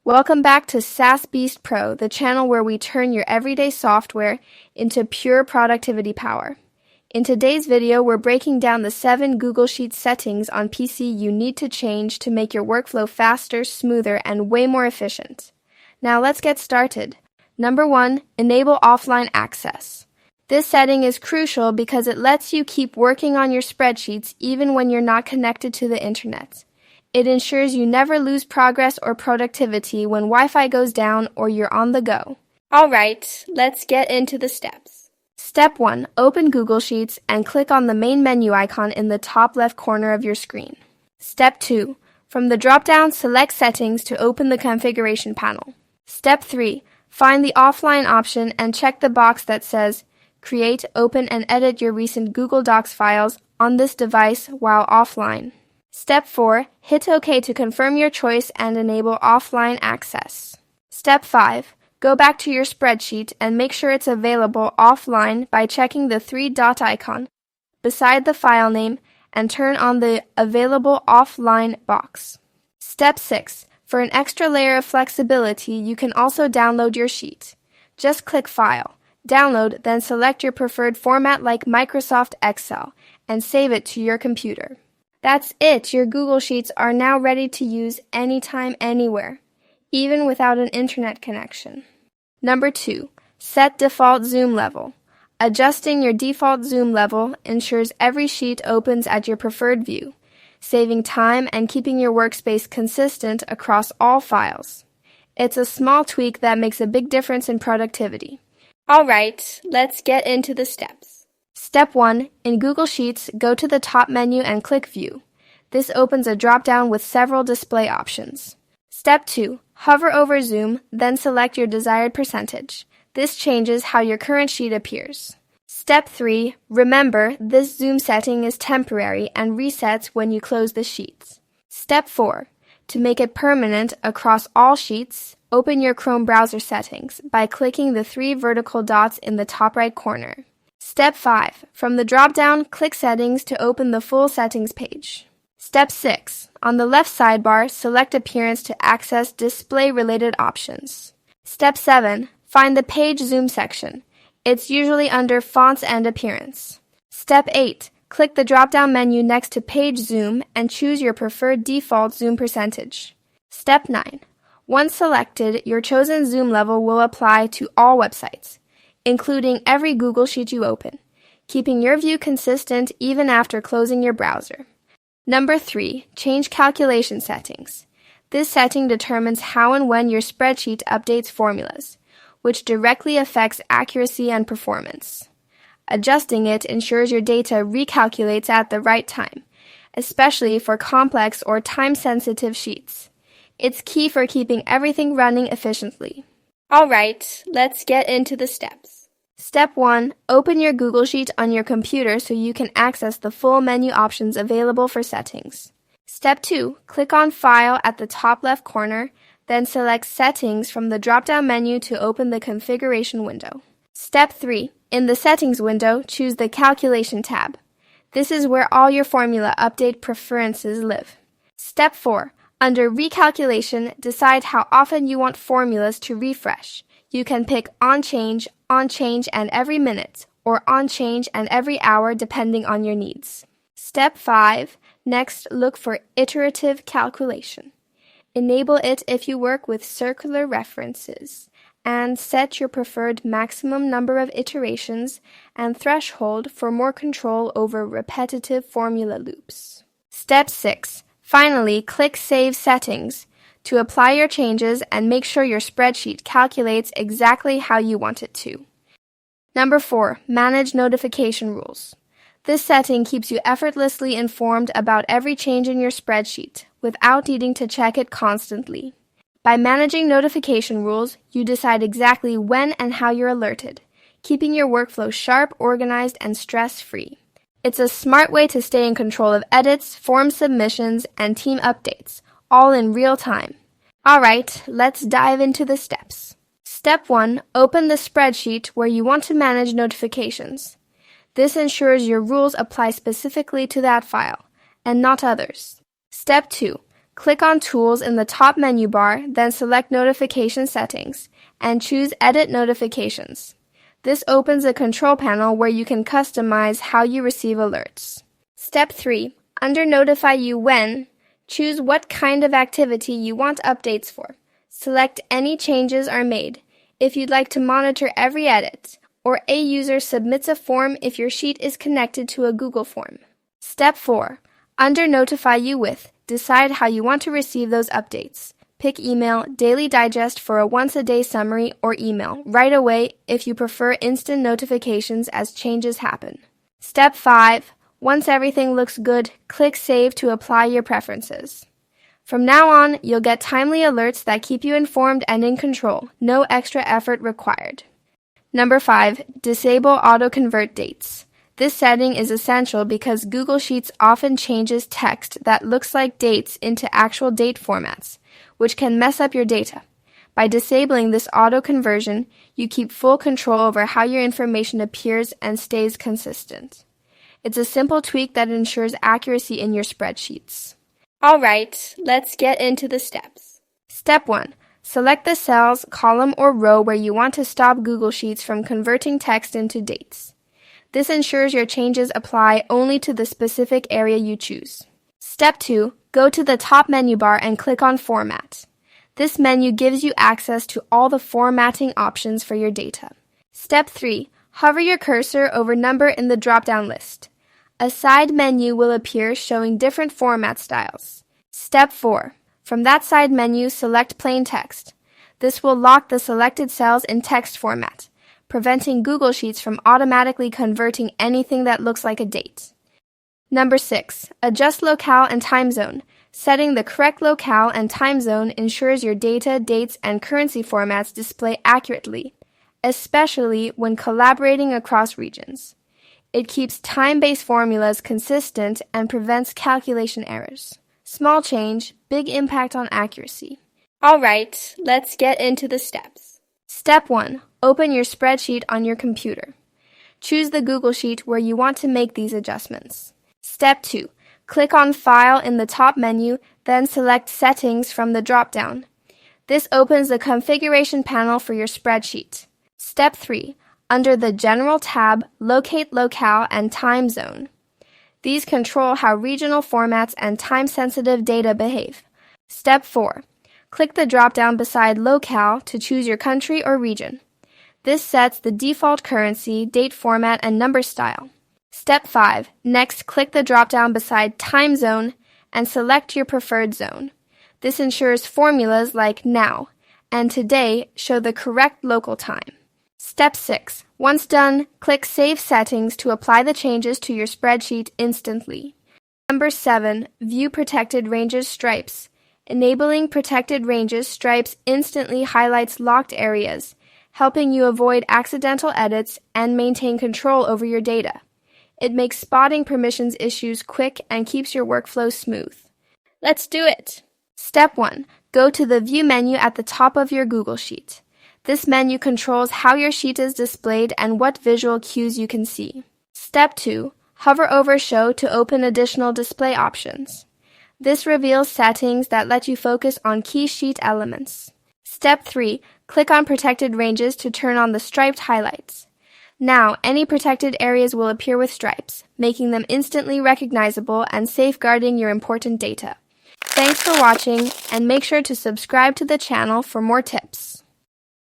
Welcome back to SaaS Beast Pro, the channel where we turn your everyday software into pure productivity power. In today's video, we're breaking down the 7 Google Sheets settings on PC you need to change to make your workflow faster, smoother, and way more efficient. Now let's get started. Number 1, enable offline access. This setting is crucial because it lets you keep working on your spreadsheets even when you're not connected to the internet. It ensures you never lose progress or productivity when Wi-Fi goes down or you're on the go. Alright, let's get into the steps. Step 1. Open Google Sheets and click on the main menu icon in the top left corner of your screen. Step 2. From the drop-down, select Settings to open the configuration panel. Step 3. Find the offline option and check the box that says Create, open, and edit your recent Google Docs files on this device while offline. Step 4. Hit OK to confirm your choice and enable offline access. Step 5. Go back to your spreadsheet and make sure it's available offline by checking the 3-dot icon beside the file name and turn on the Available Offline box. Step 6. For an extra layer of flexibility, you can also download your sheet. Just click File, Download, then select your preferred format like Microsoft Excel and save it to your computer. That's it! Your Google Sheets are now ready to use anytime, anywhere, even without an internet connection. Number 2. Set default zoom level. Adjusting your default zoom level ensures every sheet opens at your preferred view, saving time and keeping your workspace consistent across all files. It's a small tweak that makes a big difference in productivity. Alright, let's get into the steps. Step 1. In Google Sheets, go to the top menu and click View. This opens a drop-down with several display options. Step 2. Hover over Zoom, then select your desired percentage. This changes how your current sheet appears. Step 3. Remember, this zoom setting is temporary and resets when you close the sheets. Step 4. To make it permanent across all sheets, open your Chrome browser settings by clicking the 3 vertical dots in the top right corner. Step 5. From the drop-down, click Settings to open the full settings page. Step 6. On the left sidebar, select Appearance to access display-related options. Step 7. Find the Page Zoom section. It's usually under Fonts and Appearance. Step 8. Click the drop-down menu next to Page Zoom and choose your preferred default zoom percentage. Step 9. Once selected, your chosen zoom level will apply to all websites, including every Google Sheet you open, keeping your view consistent even after closing your browser. Number 3. Change calculation settings. This setting determines how and when your spreadsheet updates formulas, which directly affects accuracy and performance. Adjusting it ensures your data recalculates at the right time, especially for complex or time-sensitive sheets. It's key for keeping everything running efficiently. Alright, let's get into the steps. Step 1. Open your Google Sheet on your computer so you can access the full menu options available for settings. Step 2. Click on File at the top left corner, then select Settings from the drop-down menu to open the configuration window. Step 3. In the Settings window, choose the Calculation tab. This is where all your formula update preferences live. Step 4. Under Recalculation, decide how often you want formulas to refresh. You can pick On Change, and every minute, or On Change and every hour depending on your needs. Step 5. Next, look for Iterative Calculation. Enable it if you work with circular references, and set your preferred maximum number of iterations and threshold for more control over repetitive formula loops. Step 6. Finally, click Save Settings to apply your changes and make sure your spreadsheet calculates exactly how you want it to. Number 4. Manage notification rules. This setting keeps you effortlessly informed about every change in your spreadsheet without needing to check it constantly. By managing notification rules, you decide exactly when and how you're alerted, keeping your workflow sharp, organized, and stress-free. It's a smart way to stay in control of edits, form submissions, and team updates, all in real time. Alright, let's dive into the steps. Step 1. Open the spreadsheet where you want to manage notifications. This ensures your rules apply specifically to that file, and not others. Step 2. click on Tools in the top menu bar, then select Notification Settings, and choose Edit Notifications. This opens a control panel where you can customize how you receive alerts. Step 3. Under Notify You When, choose what kind of activity you want updates for. Select Any Changes Are Made if you'd like to monitor every edit, or a user submits a form if your sheet is connected to a Google form. Step 4. Under Notify You With, decide how you want to receive those updates. Pick Email, Daily Digest for a once-a-day summary, or email right away if you prefer instant notifications as changes happen. Step 5. Once everything looks good, click Save to apply your preferences. From now on, you'll get timely alerts that keep you informed and in control. No extra effort required. Number 5. Disable auto-convert dates. This setting is essential because Google Sheets often changes text that looks like dates into actual date formats, which can mess up your data. By disabling this auto-conversion, you keep full control over how your information appears and stays consistent. It's a simple tweak that ensures accuracy in your spreadsheets. Alright, let's get into the steps. Step 1. Select the cells, column, or row where you want to stop Google Sheets from converting text into dates. This ensures your changes apply only to the specific area you choose. Step 2. Go to the top menu bar and click on Format. This menu gives you access to all the formatting options for your data. Step 3. Hover your cursor over Number in the drop-down list. A side menu will appear showing different format styles. Step 4. From that side menu, select Plain Text. This will lock the selected cells in text format, preventing Google Sheets from automatically converting anything that looks like a date. Number 6. Adjust locale and time zone. Setting the correct locale and time zone ensures your data, dates, and currency formats display accurately, especially when collaborating across regions. It keeps time-based formulas consistent and prevents calculation errors. Small change, big impact on accuracy. Alright, let's get into the steps. Step 1. Open your spreadsheet on your computer. Choose the Google Sheet where you want to make these adjustments. Step 2. Click on File in the top menu, then select Settings from the drop-down. This opens the configuration panel for your spreadsheet. Step 3. Under the General tab, locate locale and time zone. These control how regional formats and time-sensitive data behave. Step 4. Click the drop-down beside Locale to choose your country or region. This sets the default currency, date format, and number style. Step 5. Next, click the drop-down beside Time Zone and select your preferred zone. This ensures formulas like Now and Today show the correct local time. Step 6. Once done, click Save Settings to apply the changes to your spreadsheet instantly. Number 7. View Protected Ranges Stripes. Enabling Protected Ranges Stripes instantly highlights locked areas, helping you avoid accidental edits and maintain control over your data. It makes spotting permissions issues quick and keeps your workflow smooth. Let's do it! Step 1. Go to the View menu at the top of your Google Sheet. This menu controls how your sheet is displayed and what visual cues you can see. Step 2. Hover over Show to open additional display options. This reveals settings that let you focus on key sheet elements. Step 3. Click on Protected Ranges to turn on the striped highlights. Now, any protected areas will appear with stripes, making them instantly recognizable and safeguarding your important data. Thanks for watching, and make sure to subscribe to the channel for more tips.